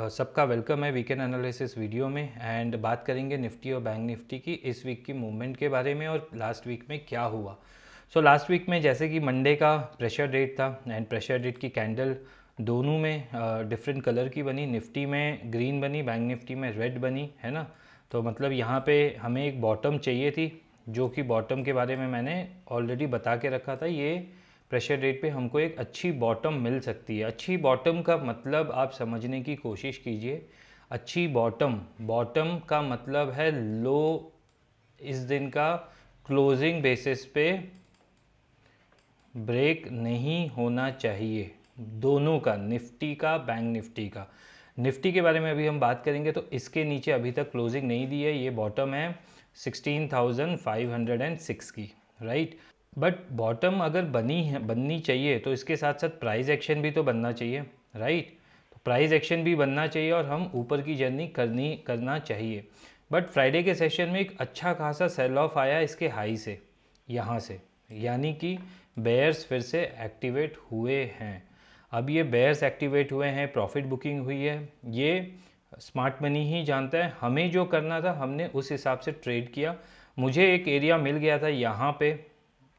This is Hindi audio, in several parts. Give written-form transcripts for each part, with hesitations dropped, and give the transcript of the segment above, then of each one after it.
सबका वेलकम है वीकेंड एनालिसिस वीडियो में। एंड बात करेंगे निफ्टी और बैंक निफ्टी की इस वीक की मूवमेंट के बारे में और लास्ट वीक में क्या हुआ। लास्ट वीक में जैसे कि मंडे का प्रेशर डेट था एंड प्रेशर डेट की कैंडल दोनों में डिफरेंट कलर की बनी। निफ्टी में ग्रीन बनी, बैंक निफ्टी में रेड बनी, है ना। तो मतलब यहाँ पे हमें एक बॉटम चाहिए थी, जो कि बॉटम के बारे में मैंने ऑलरेडी बता के रखा था। ये प्रेशर रेट पे हमको एक अच्छी बॉटम मिल सकती है। अच्छी बॉटम का मतलब आप समझने की कोशिश कीजिए। अच्छी बॉटम, बॉटम का मतलब है लो इस दिन का क्लोजिंग बेसिस पे ब्रेक नहीं होना चाहिए, दोनों का, निफ्टी का बैंक निफ्टी का। निफ्टी के बारे में अभी हम बात करेंगे तो इसके नीचे अभी तक क्लोजिंग नहीं दी है, ये बॉटम है 16,506 की, राइट। बट बॉटम अगर बननी चाहिए तो इसके साथ साथ प्राइस एक्शन भी तो बनना चाहिए, राइट। तो प्राइस एक्शन भी बनना चाहिए और हम ऊपर की जर्नी करना चाहिए। बट फ्राइडे के सेशन में एक अच्छा खासा सेल ऑफ आया इसके हाई से, यहाँ से, यानी कि बेयर्स फिर से एक्टिवेट हुए हैं। अब ये बेयर्स एक्टिवेट हुए हैं, प्रॉफिट बुकिंग हुई है, ये स्मार्ट मनी ही जानता है। हमें जो करना था हमने उस हिसाब से ट्रेड किया। मुझे एक एरिया मिल गया था यहाँ पे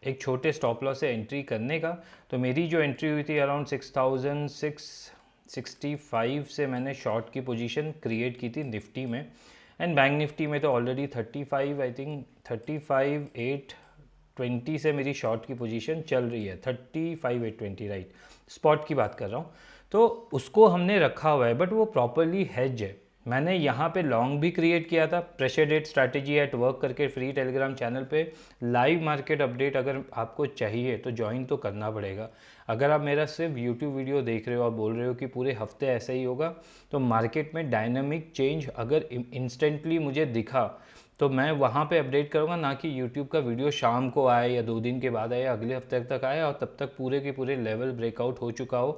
एक छोटे स्टॉप लॉस से एंट्री करने का। तो मेरी जो एंट्री हुई थी अराउंड 6,665 से मैंने शॉर्ट की पोजीशन क्रिएट की थी निफ्टी में। एंड बैंक निफ्टी में तो ऑलरेडी 35, आई थिंक 35,820 से मेरी शॉर्ट की पोजीशन चल रही है, 35,820, राइट। स्पॉट की बात कर रहा हूँ। तो उसको हमने रखा हुआ है, बट वो प्रॉपरली हेज है। मैंने यहाँ पे लॉन्ग भी क्रिएट किया था, pressure date strategy at work करके फ्री टेलीग्राम चैनल पे। लाइव मार्केट अपडेट अगर आपको चाहिए तो ज्वाइन तो करना पड़ेगा। अगर आप मेरा सिर्फ यूट्यूब वीडियो देख रहे हो और बोल रहे हो कि पूरे हफ्ते ऐसा ही होगा, तो मार्केट में डायनामिक चेंज अगर इंस्टेंटली मुझे दिखा तो मैं वहाँ पे अपडेट करूँगा, ना कि यूट्यूब का वीडियो शाम को आए या 2 दिन के बाद आए या अगले हफ्ते तक आए और तब तक पूरे के पूरे लेवल ब्रेकआउट हो चुका हो,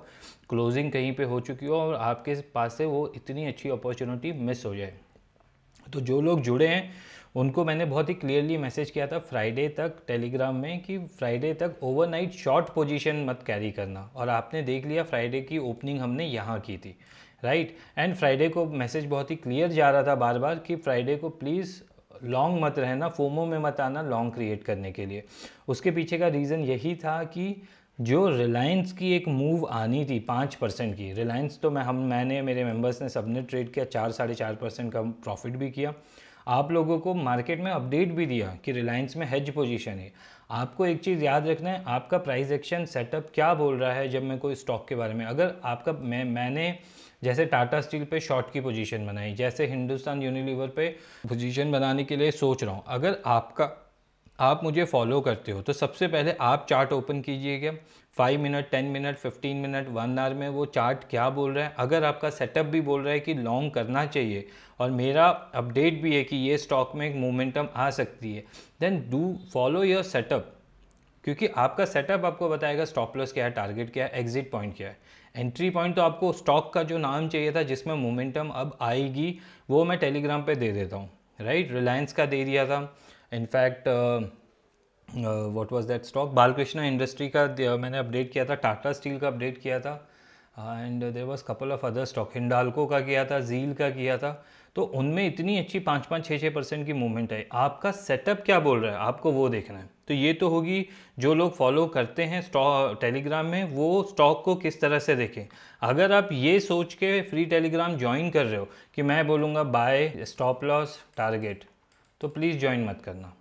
क्लोजिंग कहीं पे हो चुकी हो और आपके पास से वो इतनी अच्छी अपॉर्चुनिटी मिस हो जाए। तो जो लोग जुड़े हैं उनको मैंने बहुत ही क्लियरली मैसेज किया था फ्राइडे तक टेलीग्राम में कि फ्राइडे तक ओवरनाइट शॉर्ट पोजीशन मत कैरी करना। और आपने देख लिया फ्राइडे की ओपनिंग हमने यहाँ की थी, राइट। एंड फ्राइडे को मैसेज बहुत ही क्लियर जा रहा था बार बार कि फ्राइडे को प्लीज़ लॉन्ग मत रहना, फोमो में मत आना लॉन्ग क्रिएट करने के लिए। उसके पीछे का रीज़न यही था कि जो रिलायंस की एक मूव आनी थी 5% की, रिलायंस तो मैंने मेरे मेंबर्स ने सबने ट्रेड किया, 4-4.5% का प्रॉफिट भी किया। आप लोगों को मार्केट में अपडेट भी दिया कि रिलायंस में हेज पोजीशन है। आपको एक चीज़ याद रखना है, आपका प्राइस एक्शन सेटअप क्या बोल रहा है। जब मैं कोई स्टॉक के बारे में, अगर आपका मैंने जैसे टाटा स्टील पे शॉर्ट की पोजीशन बनाई, जैसे हिंदुस्तान यूनिलीवर पे पोजीशन बनाने के लिए सोच रहा हूँ, अगर आप मुझे फॉलो करते हो तो सबसे पहले आप चार्ट ओपन कीजिएगा। 5 मिनट, 10 मिनट, 15 मिनट, 1 आवर में वो चार्ट क्या बोल रहा है। अगर आपका सेटअप भी बोल रहा है कि लॉन्ग करना चाहिए और मेरा अपडेट भी है कि ये स्टॉक में एक मोमेंटम आ सकती है, then do follow your setup. क्योंकि आपका सेटअप आपको बताएगा स्टॉप लॉस क्या है, टारगेट क्या है, एग्जिट पॉइंट क्या है। एंट्री पॉइंट तो आपको स्टॉक का जो नाम चाहिए था जिसमें मोमेंटम अब आएगी, वो मैं टेलीग्राम पे दे देता हूँ, राइट। रिलायंस का दे दिया था। In fact what was that stock, Balkrishna industry का मैंने अपडेट किया था, टाटा स्टील का अपडेट किया था, and there was couple of other stock, Hindalco का किया था, जील का किया था। तो उनमें इतनी अच्छी 5-5, 6-6% की मूवमेंट है। आपका सेटअप क्या बोल रहा है आपको वो देखना है। तो ये तो होगी, जो लोग फॉलो करते हैं स्टॉक टेलीग्राम में वो स्टॉक को किस तरह से देखें। अगर आप ये सोच के फ्री टेलीग्राम ज्वाइन कर रहे हो कि मैं बोलूँगा बाय स्टॉप लॉस टारगेट, तो प्लीज़ ज्वाइन मत करना।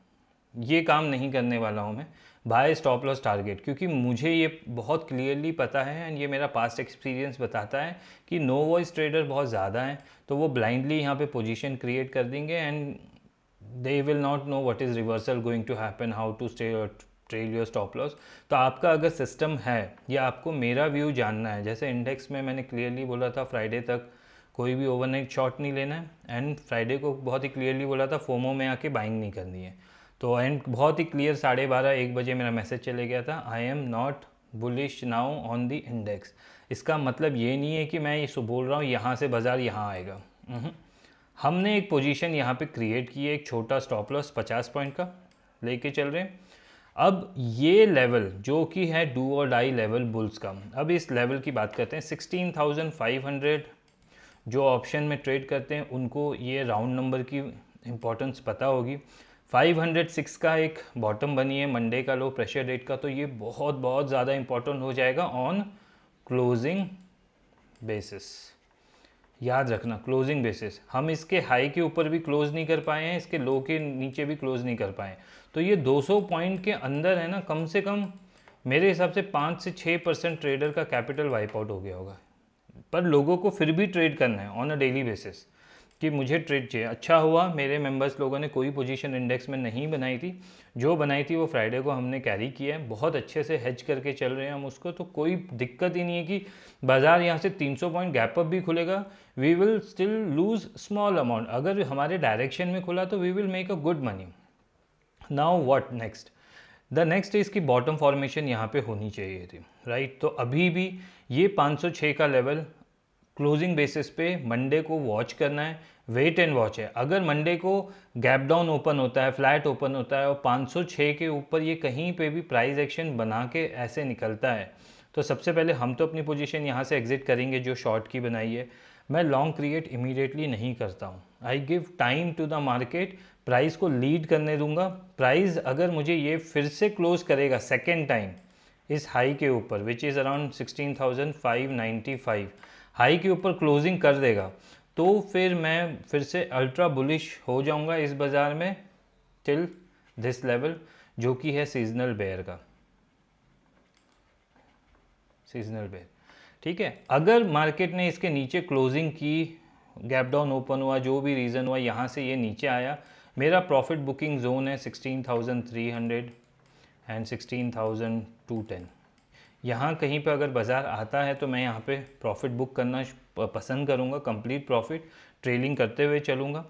ये काम नहीं करने वाला हूँ मैं, बाय स्टॉप लॉस टारगेट। क्योंकि मुझे ये बहुत क्लियरली पता है एंड ये मेरा पास्ट एक्सपीरियंस बताता है कि नो वॉइस ट्रेडर बहुत ज़्यादा हैं, तो वो ब्लाइंडली यहाँ पे पोजीशन क्रिएट कर देंगे and they will not know what is reversal going to happen, how to stay trail your stop loss. तो आपका अगर सिस्टम है या आपको मेरा व्यू जानना है, जैसे इंडेक्स में मैंने क्लियरली बोला था फ्राइडे तक कोई भी ओवरनाइट शॉर्ट नहीं लेना है, एंड फ्राइडे को बहुत ही क्लियरली बोला था फोमो में आके बाइंग नहीं करनी है। तो एंड बहुत ही क्लियर 12:30-1 बजे मेरा मैसेज चले गया था, I am not bullish now on the index. इसका मतलब ये नहीं है कि मैं ये बोल रहा हूँ यहाँ से बाज़ार यहाँ आएगा। हमने एक पोजीशन यहाँ पे क्रिएट की है, एक छोटा स्टॉप लॉस 50 पॉइंट का लेके चल रहे हैं। अब ये लेवल जो कि है डू और डाई लेवल बुल्स का, अब इस लेवल की बात करते हैं 16,500 जो ऑप्शन में ट्रेड करते हैं उनको ये राउंड नंबर की इम्पोर्टेंस पता होगी। 506 का एक बॉटम बनी है मंडे का लो प्रेशर रेट का, तो ये बहुत बहुत ज़्यादा इम्पोर्टेंट हो जाएगा ऑन क्लोजिंग बेसिस। याद रखना क्लोजिंग बेसिस, हम इसके हाई के ऊपर भी क्लोज नहीं कर पाए हैं, इसके लो के नीचे भी क्लोज नहीं कर पाए, तो ये 200 पॉइंट के अंदर है ना, कम से कम मेरे हिसाब से 5 से 6% ट्रेडर का कैपिटल वाइप आउट हो गया होगा। पर लोगों को फिर भी ट्रेड करना है ऑन अ डेली बेसिस कि मुझे ट्रेड चाहिए। अच्छा हुआ मेरे मेंबर्स लोगों ने कोई पोजीशन इंडेक्स में नहीं बनाई थी, जो बनाई थी वो फ्राइडे को हमने कैरी किया है, बहुत अच्छे से हेज करके चल रहे हैं हम उसको, तो कोई दिक्कत ही नहीं है कि बाजार यहाँ से 300 पॉइंट गैप अप भी खुलेगा, we will still lose small amount, अगर हमारे डायरेक्शन में खुला तो we will make a good money. Now what next, the next इसकी बॉटम फॉर्मेशन यहाँ पे होनी चाहिए थी, राइट। तो अभी भी ये 506 का लेवल क्लोजिंग बेसिस पे मंडे को वॉच करना है, वेट एंड वॉच है। अगर मंडे को गैप डाउन ओपन होता है, फ्लैट ओपन होता है और 506 के ऊपर ये कहीं पे भी प्राइस एक्शन बना के ऐसे निकलता है, तो सबसे पहले हम तो अपनी पोजीशन यहाँ से एग्जिट करेंगे जो शॉर्ट की बनाई है। मैं लॉन्ग क्रिएट इमीडिएटली नहीं करता हूँ, I give time to the market, price को लीड करने दूंगा। प्राइस अगर मुझे ये फिर से क्लोज करेगा सेकेंड टाइम इस हाई के ऊपर विच इज़ अराउंड 16,595, हाई के ऊपर क्लोजिंग कर देगा, तो फिर मैं फिर से अल्ट्रा बुलिश हो जाऊंगा इस बाज़ार में टिल दिस लेवल, जो कि है सीजनल बेयर का, सीजनल बेयर, ठीक है। अगर मार्केट ने इसके नीचे क्लोजिंग की, गैप डाउन ओपन हुआ, जो भी रीज़न हुआ, यहाँ से ये नीचे आया, मेरा प्रॉफिट बुकिंग जोन है 16,300 एंड 16,210, यहाँ कहीं पे अगर बाज़ार आता है तो मैं यहाँ पे प्रॉफिट बुक करना पसंद करूँगा, कंप्लीट प्रॉफिट ट्रेलिंग करते हुए चलूँगा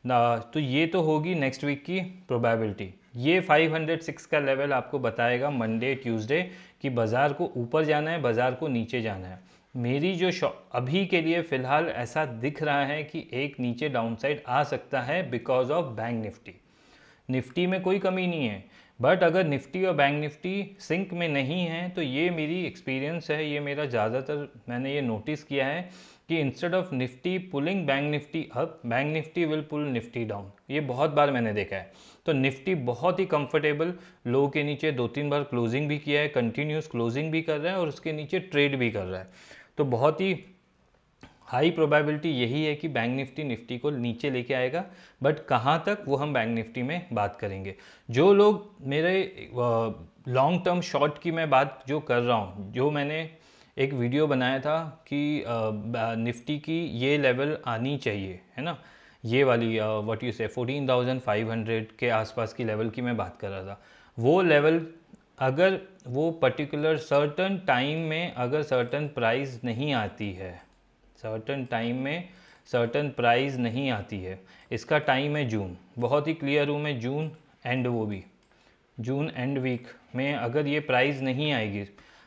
ना। तो ये तो होगी नेक्स्ट वीक की प्रोबेबिलिटी। ये 506 का लेवल आपको बताएगा मंडे ट्यूसडे कि बाज़ार को ऊपर जाना है, बाज़ार को नीचे जाना है। मेरी जो अभी के लिए फ़िलहाल ऐसा दिख रहा है कि एक नीचे डाउनसाइड आ सकता है because of bank Nifty. Nifty में कोई कमी नहीं है, बट अगर निफ्टी और बैंक निफ्टी सिंक में नहीं है तो ये मेरी एक्सपीरियंस है, ये मेरा ज़्यादातर मैंने ये नोटिस किया है कि instead of Nifty pulling bank Nifty up, bank Nifty will pull Nifty down, ये बहुत बार मैंने देखा है। तो निफ्टी बहुत ही कंफर्टेबल लो के नीचे 2-3 बार क्लोजिंग भी किया है, कंटिन्यूस क्लोजिंग भी कर रहा है और उसके नीचे ट्रेड भी कर रहा है, तो बहुत ही हाई प्रोबेबिलिटी यही है कि बैंक निफ्टी निफ्टी को नीचे लेके आएगा, बट कहाँ तक वो हम बैंक निफ्टी में बात करेंगे। जो लोग मेरे लॉन्ग टर्म शॉर्ट की मैं बात जो कर रहा हूँ, जो मैंने एक वीडियो बनाया था कि निफ्टी की ये लेवल आनी चाहिए, है ना, ये वाली व्हाट यू से 14,500 के आसपास की लेवल की मैं बात कर रहा था। वो लेवल अगर वो पर्टिकुलर सर्टन टाइम में अगर सर्टन प्राइस नहीं आती है, सर्टन टाइम में सर्टन प्राइस नहीं आती है, इसका टाइम है जून, बहुत ही क्लियर हूँ मैं, जून एंड, वो भी जून एंड वीक में अगर ये प्राइस नहीं आएगी,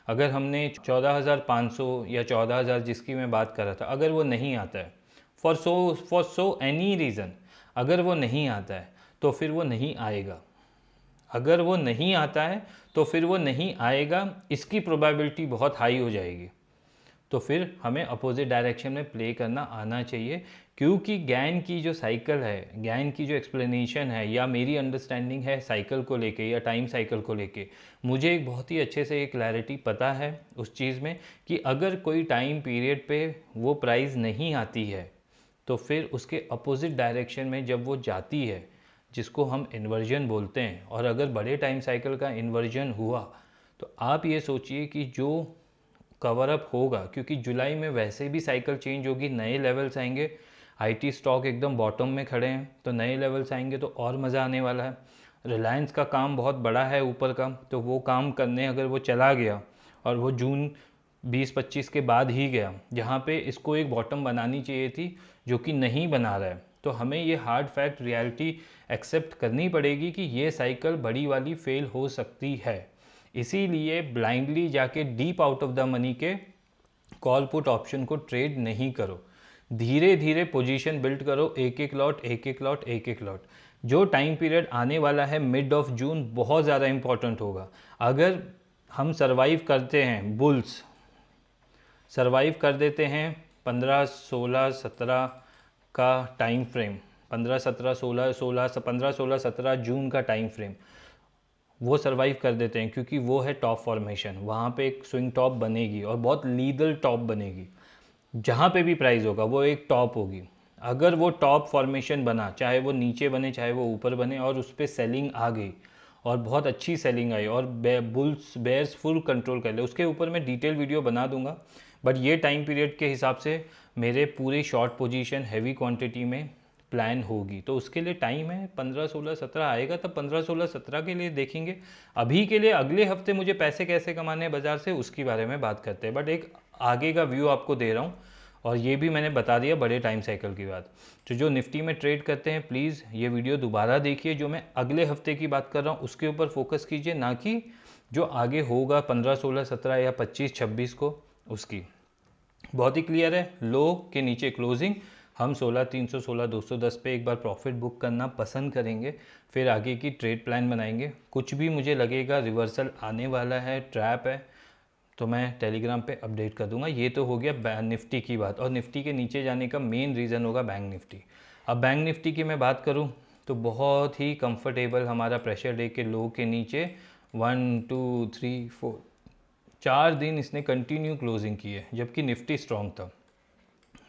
अगर हमने 14,500 या 14,000 जिसकी मैं बात कर रहा था, अगर वो नहीं आता है फॉर सो एनी रीज़न, अगर वो नहीं आता है तो फिर वो नहीं आएगा, अगर वो नहीं आता है तो फिर वो नहीं आएगा, इसकी प्रोबेबिलिटी बहुत हाई हो जाएगी, तो फिर हमें अपोजिट डायरेक्शन में प्ले करना आना चाहिए। क्योंकि गैन की जो साइकिल है, गैन की जो एक्सप्लेनेशन है या मेरी अंडरस्टैंडिंग है साइकिल को लेके या टाइम साइकिल को लेके, मुझे एक बहुत ही अच्छे से एक क्लैरिटी पता है उस चीज़ में कि अगर कोई टाइम पीरियड पे वो प्राइस नहीं आती है तो फिर उसके अपोजिट डायरेक्शन में जब वो जाती है, जिसको हम इन्वर्जन बोलते हैं, और अगर बड़े टाइम साइकिल का इन्वर्जन हुआ तो आप ये सोचिए कि जो कवर अप होगा, क्योंकि जुलाई में वैसे भी साइकिल चेंज होगी, नए लेवल्स आएंगे, आईटी स्टॉक एकदम बॉटम में खड़े हैं, तो नए लेवल्स आएंगे तो और मज़ा आने वाला है। रिलायंस का काम बहुत बड़ा है ऊपर का, तो वो काम करने अगर वो चला गया और वो जून 20-25 के बाद ही गया, जहाँ पे इसको एक बॉटम बनानी चाहिए थी जो कि नहीं बना रहा है, तो हमें ये हार्ड फैक्ट रियलिटी एक्सेप्ट करनी पड़ेगी कि ये साइकिल बड़ी वाली फेल हो सकती है। इसीलिए ब्लाइंडली जाके deep out of the money के कॉल पुट ऑप्शन को ट्रेड नहीं करो, धीरे धीरे पोजीशन बिल्ड करो, एक एक लॉट एक एक लॉट एक एक लॉट। जो टाइम पीरियड आने वाला है मिड ऑफ जून बहुत ज़्यादा इंपॉर्टेंट होगा। अगर हम सरवाइव करते हैं, बुल्स सरवाइव कर देते हैं 15, 16, 17 का टाइम फ्रेम, 15, 17, 16, 16, 15, 16, 17 जून का टाइम फ्रेम वो सरवाइव कर देते हैं, क्योंकि वो है टॉप फॉर्मेशन। वहाँ पे एक स्विंग टॉप बनेगी और बहुत लीगल टॉप बनेगी। जहाँ पे भी प्राइस होगा वो एक टॉप होगी। अगर वो टॉप फॉर्मेशन बना, चाहे वो नीचे बने चाहे वो ऊपर बने, और उस पर सेलिंग आ गई और बहुत अच्छी सेलिंग आई और बुल्स बेयर्स फुल कंट्रोल कर ले, उसके ऊपर मैं डिटेल वीडियो बना दूंगा। बट ये टाइम पीरियड के हिसाब से मेरे पूरी शॉर्ट पोजीशन हैवी क्वांटिटी में प्लान होगी, तो उसके लिए टाइम है। 15, 16, 17 आएगा तब 15, 16, 17 के लिए देखेंगे। अभी के लिए अगले हफ्ते मुझे पैसे कैसे कमाने हैं बाज़ार से, उसके बारे में बात करते हैं। बट एक आगे का व्यू आपको दे रहा हूँ, और ये भी मैंने बता दिया बड़े टाइम साइकिल की बात। तो जो निफ्टी में ट्रेड करते हैं प्लीज़ ये वीडियो दोबारा देखिए, जो मैं अगले हफ्ते की बात कर रहा हूँ उसके ऊपर फोकस कीजिए, ना कि जो आगे होगा 15, 16, 17 या 25, 26 को उसकी। बहुत ही क्लियर है। लो के नीचे क्लोजिंग, हम 16,300, 16,210 पे एक बार प्रॉफिट बुक करना पसंद करेंगे, फिर आगे की ट्रेड प्लान बनाएंगे। कुछ भी मुझे लगेगा रिवर्सल आने वाला है, ट्रैप है, तो मैं टेलीग्राम पे अपडेट कर दूंगा। ये तो हो गया निफ्टी की बात, और निफ्टी के नीचे जाने का मेन रीज़न होगा बैंक निफ्टी। अब बैंक निफ्टी की मैं बात करूं तो बहुत ही कंफर्टेबल हमारा प्रेशर डे के लो के नीचे 1, 2, 3, 4 4 दिन इसने कंटिन्यू क्लोजिंग की है, जबकि निफ्टी स्ट्रॉन्ग था,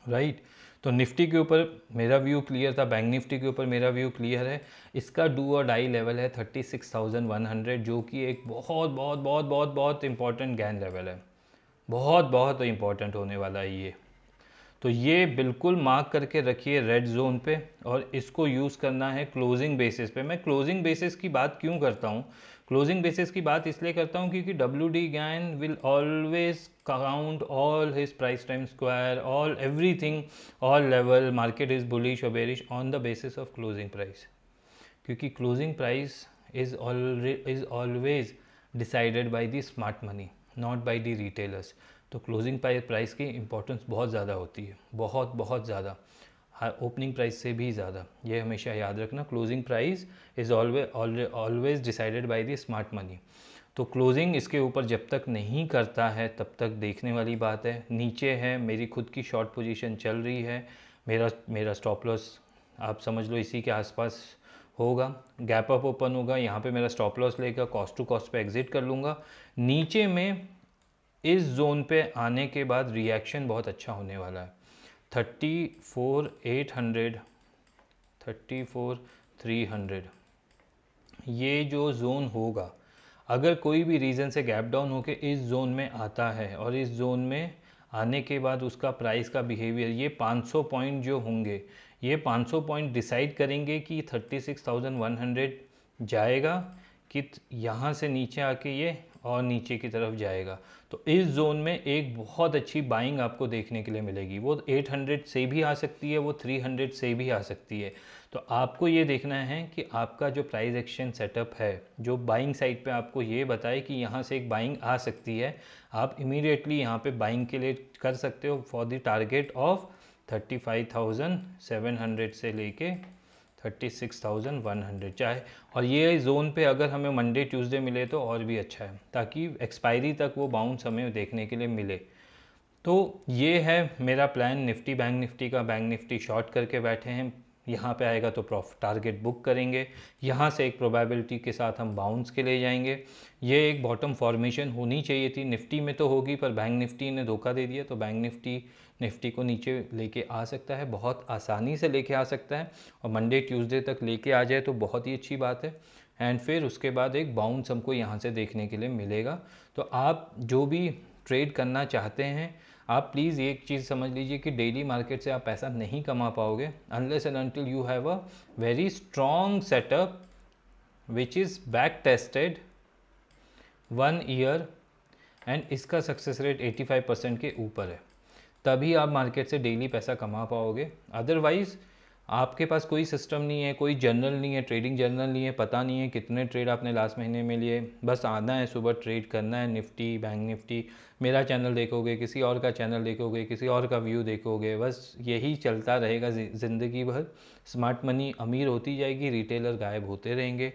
राइट। तो निफ्टी के ऊपर मेरा व्यू क्लियर था, बैंक निफ्टी के ऊपर मेरा व्यू क्लियर है। इसका डू और डाई लेवल है 36,100, जो कि एक बहुत बहुत बहुत बहुत बहुत इंपॉर्टेंट गैन लेवल है, बहुत बहुत इंपॉर्टेंट होने वाला है ये। तो ये बिल्कुल मार्क करके रखिए रेड जोन पे, और इसको यूज़ करना है क्लोजिंग बेसिस पे। मैं क्लोजिंग बेसिस की बात क्यों करता हूँ, क्लोजिंग बेसिस की बात इसलिए करता हूँ क्योंकि W D Gann will always count all his price time square, all everything, all level, market is bullish और bearish on the basis of closing price, क्योंकि closing price is always decided by the smart money, not by the retailers. तो क्लोजिंग प्राइस की इंपॉर्टेंस बहुत ज़्यादा होती है, बहुत बहुत ज़्यादा, ओपनिंग प्राइस से भी ज़्यादा। ये हमेशा याद रखना, closing price is always decided by the smart money. तो क्लोजिंग इसके ऊपर जब तक नहीं करता है तब तक देखने वाली बात है। नीचे है, मेरी खुद की शॉर्ट पोजीशन चल रही है, मेरा स्टॉप लॉस आप समझ लो इसी के आसपास होगा। गैप अप ओपन होगा, यहाँ पे मेरा स्टॉप लॉस लेगा, कॉस्ट टू कॉस्ट पे एग्जिट कर लूँगा। नीचे में इस जोन पे आने के बाद रिएक्शन बहुत अच्छा होने वाला है। 34,800, 34,300 ये जो जोन होगा, अगर कोई भी रीज़न से गैप डाउन होके इस जोन में आता है, और इस जोन में आने के बाद उसका प्राइस का बिहेवियर, ये 500 पॉइंट जो होंगे, ये 500 पॉइंट डिसाइड करेंगे कि 36,100 जाएगा कि यहाँ से नीचे आके ये और नीचे की तरफ जाएगा। तो इस जोन में एक बहुत अच्छी बाइंग आपको देखने के लिए मिलेगी। वो 800 से भी आ सकती है, वो 300 से भी आ सकती है। तो आपको ये देखना है कि आपका जो प्राइस एक्शन सेटअप है, जो बाइंग साइड पे आपको ये बताए कि यहाँ से एक बाइंग आ सकती है, आप इमीडिएटली यहाँ पे बाइंग के लिए कर सकते हो फॉर द टारगेट ऑफ 35,700 से लेके 36,100 चाहे। और ये जोन पे अगर हमें मंडे ट्यूसडे मिले तो और भी अच्छा है, ताकि एक्सपायरी तक वो बाउंस हमें देखने के लिए मिले। तो ये है मेरा प्लान निफ्टी बैंक निफ्टी का। बैंक निफ्टी शॉर्ट करके बैठे हैं, यहाँ पे आएगा तो प्रॉफिट टारगेट बुक करेंगे, यहाँ से एक प्रोबेबिलिटी के साथ हम बाउंस के लिए जाएंगे। ये एक बॉटम फॉर्मेशन होनी चाहिए थी, निफ्टी में तो होगी, पर बैंक निफ्टी ने धोखा दे दिया। तो बैंक निफ्टी को नीचे लेके आ सकता है, बहुत आसानी से लेके आ सकता है, और मंडे ट्यूसडे तक लेके आ जाए तो बहुत ही अच्छी बात है। एंड फिर उसके बाद एक बाउंस हमको यहाँ से देखने के लिए मिलेगा। तो आप जो भी ट्रेड करना चाहते हैं, आप प्लीज़ एक चीज़ समझ लीजिए कि डेली मार्केट से आप पैसा नहीं कमा पाओगे unless and until you have a very strong setup which is back tested 1 year, and इसका सक्सेस रेट 85% के ऊपर है, तभी आप मार्केट से डेली पैसा कमा पाओगे। अदरवाइज़ आपके पास कोई सिस्टम नहीं है, कोई जर्नल नहीं है, ट्रेडिंग जर्नल नहीं है, पता नहीं है कितने ट्रेड आपने लास्ट महीने में लिए, बस आना है सुबह ट्रेड करना है निफ्टी बैंक निफ्टी। मेरा चैनल देखोगे, किसी और का चैनल देखोगे, किसी और का व्यू देखोगे, बस यही चलता रहेगा ज़िंदगी भर। स्मार्ट मनी अमीर होती जाएगी, रिटेलर गायब होते रहेंगे।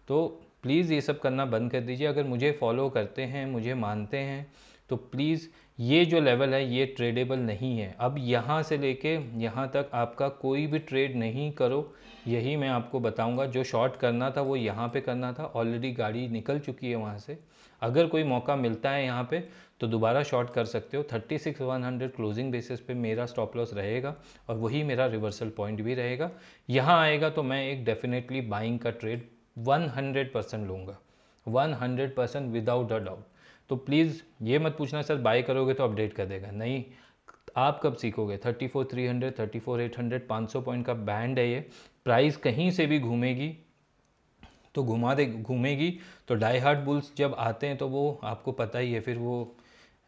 तो प्लीज़ ये सब करना बंद कर दीजिए। अगर मुझे फॉलो करते हैं, मुझे मानते हैं, तो प्लीज़ ये जो लेवल है ये ट्रेडेबल नहीं है। अब यहाँ से लेके यहाँ तक आपका कोई भी ट्रेड नहीं करो, यही मैं आपको बताऊंगा। जो शॉर्ट करना था वो यहाँ पे करना था, ऑलरेडी गाड़ी निकल चुकी है वहाँ से। अगर कोई मौका मिलता है यहाँ पे तो दोबारा शॉर्ट कर सकते हो। 36,100 क्लोजिंग बेसिस पे मेरा स्टॉप लॉस रहेगा और वही मेरा रिवर्सल पॉइंट भी रहेगा। यहाँ आएगा तो मैं एक डेफिनेटली बाइंग का ट्रेड 100% लूँगा, 100% विदाउट अ डाउट। तो प्लीज़ ये मत पूछना सर बाय करोगे तो अपडेट कर देगा, नहीं। आप कब सीखोगे? 34,300, 34,800, 500 पॉइंट का बैंड है ये। प्राइस कहीं से भी घूमेगी तो घूमेगी। तो डाई हार्ड बुल्स जब आते हैं तो वो आपको पता ही है, फिर वो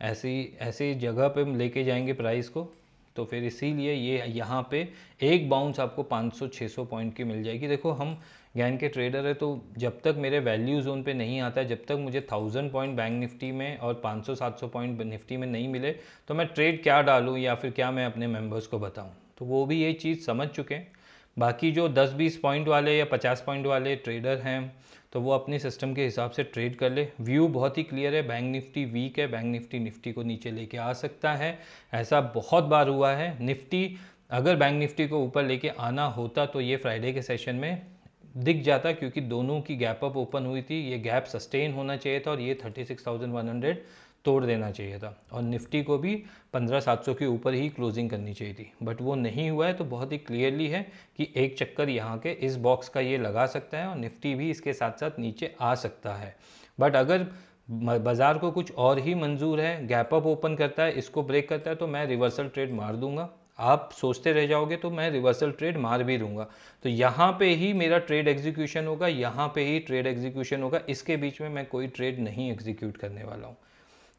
ऐसी ऐसी जगह पे लेके जाएंगे प्राइस को। तो फिर इसीलिए ये यहाँ पे एक बाउंस आपको 500-600 पॉइंट की मिल जाएगी। देखो हम ज्ञान के ट्रेडर है, तो जब तक मेरे वैल्यू जोन पे नहीं आता, जब तक मुझे 1000 पॉइंट बैंक निफ्टी में और 500-700 पॉइंट निफ्टी में नहीं मिले, तो मैं ट्रेड क्या डालूँ या फिर क्या मैं अपने मेंबर्स को बताऊँ। तो वो भी ये चीज़ समझ चुके हैं। बाकी जो 10-20 पॉइंट वाले या 50 पॉइंट वाले ट्रेडर हैं तो वो अपने सिस्टम के हिसाब से ट्रेड कर ले। व्यू बहुत ही क्लियर है, बैंक निफ्टी वीक है, बैंक निफ्टी निफ्टी को नीचे लेके आ सकता है। ऐसा बहुत बार हुआ है। निफ्टी अगर बैंक निफ्टी को ऊपर लेके आना होता तो ये फ्राइडे के सेशन में दिख जाता, क्योंकि दोनों की गैप अप ओपन हुई थी। ये गैप सस्टेन होना चाहिए था और ये 36,100 तोड़ देना चाहिए था, और निफ्टी को भी 15,700 के ऊपर ही क्लोजिंग करनी चाहिए थी। बट वो नहीं हुआ है। तो बहुत ही क्लियरली है कि एक चक्कर यहाँ के इस बॉक्स का ये लगा सकता है और निफ्टी भी इसके साथ साथ नीचे आ सकता है। बट अगर बाज़ार को कुछ और ही मंजूर है, गैप अप ओपन करता है, इसको ब्रेक करता है, तो मैं रिवर्सल ट्रेड मार दूंगा। आप सोचते रह जाओगे तो मैं रिवर्सल ट्रेड मार भी दूंगा। तो यहाँ पे ही मेरा ट्रेड एग्जीक्यूशन होगा, यहाँ पे ही ट्रेड एग्जीक्यूशन होगा। इसके बीच में मैं कोई ट्रेड नहीं एग्जीक्यूट करने वाला हूँ।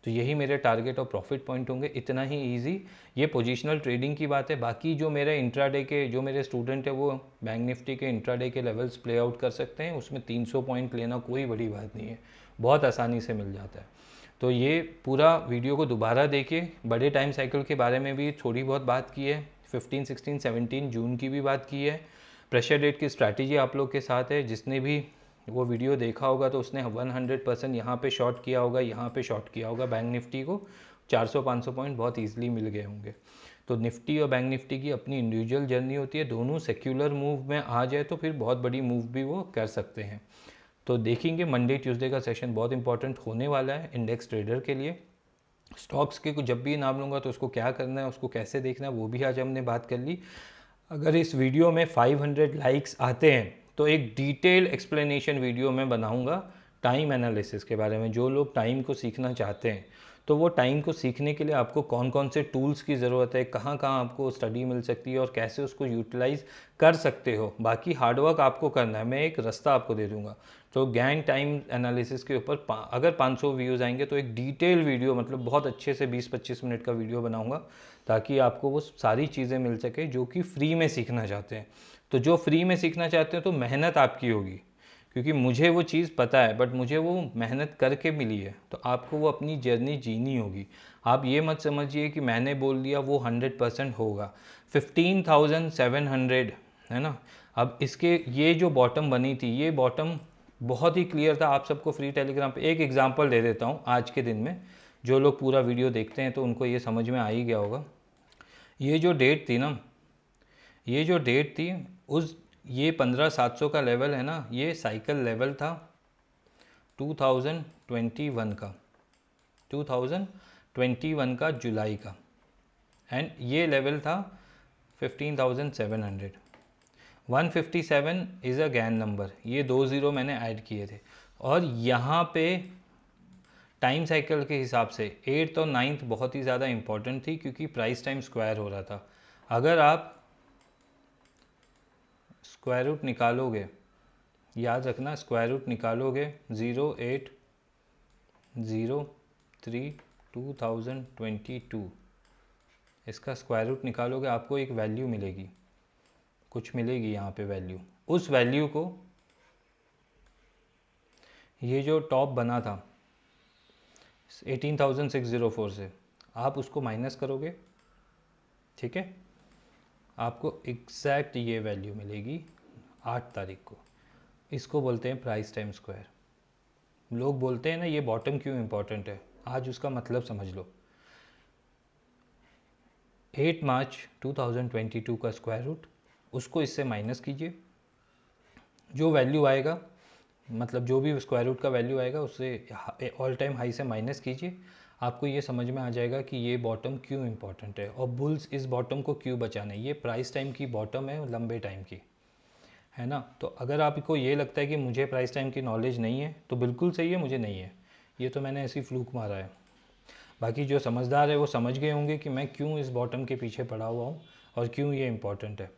तो यही मेरे टारगेट और प्रॉफिट पॉइंट होंगे, इतना ही इजी। ये पोजीशनल ट्रेडिंग की बात है। बाकी जो मेरे इंट्राडे के जो मेरे स्टूडेंट है वो बैंक निफ्टी के इंट्राडे के लेवल्स प्ले आउट कर सकते हैं। उसमें 300 पॉइंट लेना कोई बड़ी बात नहीं है, बहुत आसानी से मिल जाता है। तो ये पूरा वीडियो को दोबारा देखिए। बड़े टाइम साइकिल के बारे में भी थोड़ी बहुत बात की है, 15, 16, 17 जून की भी बात की है। प्रेशर रेट की स्ट्रैटेजी आप लोग के साथ है। जिसने भी वो वीडियो देखा होगा तो उसने 100% यहाँ पे शॉर्ट किया होगा, यहाँ पे शॉर्ट किया होगा। बैंक निफ्टी को 400-500 पॉइंट बहुत ईजिली मिल गए होंगे। तो निफ्टी और बैंक निफ्टी की अपनी इंडिविजुअल जर्नी होती है। दोनों सेक्युलर मूव में आ जाए तो फिर बहुत बड़ी मूव भी वो कर सकते हैं। तो देखेंगे मंडे ट्यूसडे का सेशन बहुत इंपॉर्टेंट होने वाला है इंडेक्स ट्रेडर के लिए। स्टॉक्स के कुछ जब भी नाम लूँगा तो उसको क्या करना है, उसको कैसे देखना है, वो भी आज हमने बात कर ली। अगर इस वीडियो में 500 लाइक्स आते हैं तो एक डिटेल एक्सप्लेनेशन वीडियो मैं बनाऊंगा टाइम एनालिसिस के बारे में। जो लोग टाइम को सीखना चाहते हैं तो वो टाइम को सीखने के लिए आपको कौन कौन से टूल्स की ज़रूरत है, कहाँ कहाँ आपको स्टडी मिल सकती है और कैसे उसको यूटिलाइज कर सकते हो। बाकी हार्डवर्क आपको करना है, मैं एक रास्ता आपको दे दूंगा। तो गैंग टाइम एनालिसिस के ऊपर अगर 500 व्यूज़ आएंगे तो एक डिटेल वीडियो, मतलब बहुत अच्छे से 20-25 मिनट का वीडियो बनाऊंगा, ताकि आपको वो सारी चीज़ें मिल सके जो कि फ्री में सीखना चाहते हैं। तो जो फ्री में सीखना चाहते हैं तो मेहनत आपकी होगी, क्योंकि मुझे वो चीज़ पता है, बट मुझे वो मेहनत करके मिली है। तो आपको वो अपनी जर्नी जीनी होगी। आप ये मत समझिए कि मैंने बोल दिया वो 100% होगा। 15,700 है ना। अब इसके ये जो बॉटम बनी थी, ये बॉटम बहुत ही क्लियर था। आप सबको फ्री टेलीग्राम पे एक एग्जांपल दे देता हूँ आज के दिन में। जो लोग पूरा वीडियो देखते हैं तो उनको ये समझ में आ ही गया होगा। ये जो डेट थी ना, ये जो डेट थी उस ये 15,700 का लेवल है ना, ये साइकिल लेवल था 2021 का, 2021 का जुलाई का। एंड ये लेवल था 15,700। 157 इज़ अ गैन नंबर, ये 2 ज़ीरो मैंने ऐड किए थे। और यहाँ पे टाइम साइकिल के हिसाब से 8th और 9th बहुत ही ज़्यादा इंपॉर्टेंट थी, क्योंकि प्राइस टाइम स्क्वायर हो रहा था। अगर आप स्क्वायर रूट निकालोगे, याद रखना स्क्वायर रूट निकालोगे 0803/2022, इसका स्क्वायर रूट निकालोगे आपको एक वैल्यू मिलेगी, कुछ मिलेगी यहाँ पे वैल्यू। उस वैल्यू को, ये जो टॉप बना था 18,604 से, आप उसको माइनस करोगे, ठीक है, आपको एग्जैक्ट ये वैल्यू मिलेगी 8 तारीख को। इसको बोलते हैं प्राइस टाइम स्क्वायर। लोग बोलते हैं ना ये बॉटम क्यों इंपॉर्टेंट है, आज उसका मतलब समझ लो। 8 मार्च 2022 का स्क्वायर रूट, उसको इससे माइनस कीजिए, जो वैल्यू आएगा, मतलब जो भी स्क्वायर रूट का वैल्यू आएगा उससे ऑल टाइम हाई से माइनस कीजिए। आपको ये समझ में आ जाएगा कि ये बॉटम क्यों इंपॉर्टेंट है और बुल्स इस बॉटम को क्यों बचाना है। ये प्राइस टाइम की बॉटम है, लंबे टाइम की, है ना। तो अगर आपको ये लगता है कि मुझे प्राइस टाइम की नॉलेज नहीं है तो बिल्कुल सही है, मुझे नहीं है, ये तो मैंने ऐसी फ्लूक मारा है। बाकी जो समझदार है वो समझ गए होंगे कि मैं क्यों इस बॉटम के पीछे पड़ा हुआ हूँ और क्यों ये इम्पोर्टेंट है।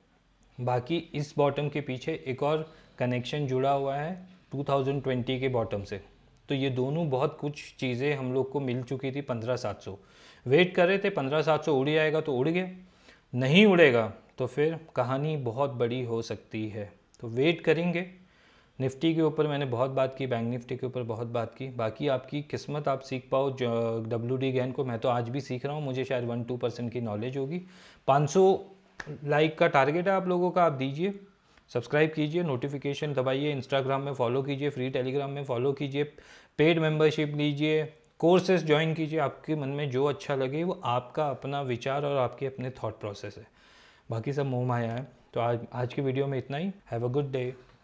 बाकी इस बॉटम के पीछे एक और कनेक्शन जुड़ा हुआ है 2020 के बॉटम से। तो ये दोनों बहुत कुछ चीज़ें हम लोग को मिल चुकी थी 15,700, वेट कर रहे थे 15,700 उड़ जाएगा तो उड़ गया, नहीं उड़ेगा तो फिर कहानी बहुत बड़ी हो सकती है। तो वेट करेंगे। निफ्टी के ऊपर मैंने बहुत बात की, बैंक निफ्टी के ऊपर बहुत बात की। बाकी आपकी किस्मत, आप सीख पाओ WD गैन को। मैं तो आज भी सीख रहा हूँ, मुझे शायद 1-2% की नॉलेज होगी। 500 लाइक का टारगेट है आप लोगों का, आप दीजिए, सब्सक्राइब कीजिए, नोटिफिकेशन दबाइए, इंस्टाग्राम में फॉलो कीजिए, फ्री टेलीग्राम में फॉलो कीजिए, पेड मेंबरशिप लीजिए, कोर्सेज ज्वाइन कीजिए। आपके मन में जो अच्छा लगे वो आपका अपना विचार और आपके अपने थॉट प्रोसेस है, बाकी सब मोह माया है। तो आज की वीडियो में इतना ही। Have a good day.